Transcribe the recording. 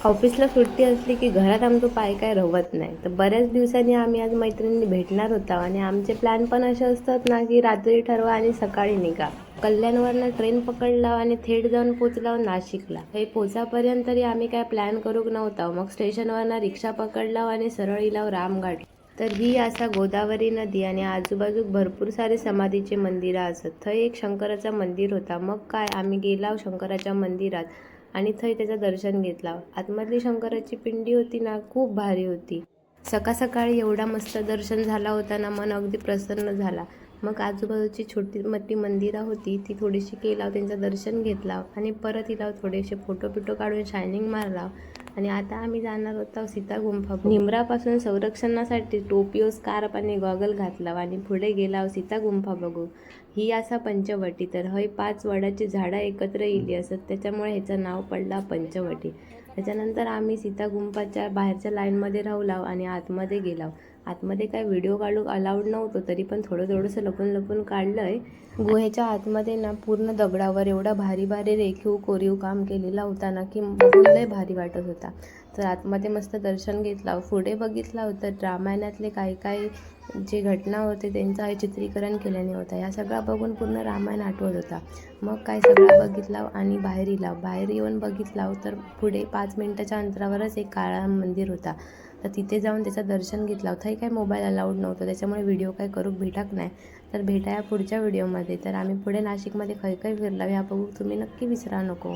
ऑफिसला सुट्टी असली की घरात आमचं पाय काय रवत नाही. तर बऱ्याच दिवसांनी आम्ही आज मैत्रिणी भेटणार होता आणि आमचे प्लॅन पण असे असतात ना की रात्री ठरवा आणि सकाळी निघा. कल्याणवरनं ट्रेन पकडला आणि थेट जाऊन पोचला नाशिकला. हे पोचापर्यंत तरी आम्ही काय प्लॅन करूक नव्हता. मग स्टेशनवरनं रिक्षा पकडला आणि सरळ इलाव रामघाट. तर ही असा गोदावरी नदी आणि आजूबाजूक भरपूर सारे समाधीचे मंदिरं असत. थंय एक शंकराचं मंदिर होता. मग काय आम्ही गेलाव शंकराच्या मंदिरात आणि थंय त्याचं दर्शन घेतला. आतमधली शंकराची पिंडी होती ना, खूप भारी होती. सकाळ सकाळी एवढा मस्त दर्शन झाला होता ना, मन अगदी प्रसन्न झाला. मग आजूबाजूची छोटी मोठी मंदिरं होती ती थोडीशी केला, त्यांचं दर्शन घेतला आणि परत इलाव थोडेसे फोटो पिटो काढून शायनिंग मारला. आणि आता आम्ही जाणार होतो सीता गुंफा. निमरापासून संरक्षणासाठी टोपिओ, स्कार्फ आणि गॉगल घातला आणि पुढे गेला सीता गुंफा बघू. ही असा पंचवटी. तर हय 5 वडाची झाडं एकत्र इली असत, त्याच्यामुळे ह्याचं नाव पडला पंचवटी. त्याच्यानंतर आम्ही सीता गुंफाच्या बाहेरच्या लाईनमध्ये राहू आणि आतमध्ये गेलाव. आतमध्ये काय व्हिडिओ काढू अलाउड नव्हतं, तरी पण थोडंसं लपून लपून काढलंय. गुहेच्या आतमध्ये ना पूर्ण दगडावर एवढा भारी भारी रेखीव कोरीव काम केलेला होता ना की बघून लय भारी वाटत होता. तर आतमध्ये मस्त दर्शन घेतला. पुढे बघितला होतं रामायणातले काही जे घटना होते त्यांचं चित्रीकरण केल्याने होतं. ह्या सगळा बघून पूर्ण रामायण आठवत होता. मग काय सगळं बघितला आणि बाहेर येऊन बघितला तर पुढे 5 मिनिटाच्या अंतरावरच एक काळा मंदिर होता. तर तिथे जाऊन त्याचं दर्शन घेतलं. थंय काय मोबाईल अलाउड नव्हतं, त्याच्यामुळे व्हिडिओ काय करूक भेटक नाही. तर भेटाया पुढच्या व्हिडिओमध्ये. तर आम्ही पुढे नाशिकमध्ये खय खय फिरला ह्या बघू तुम्ही नक्की विसरा नको.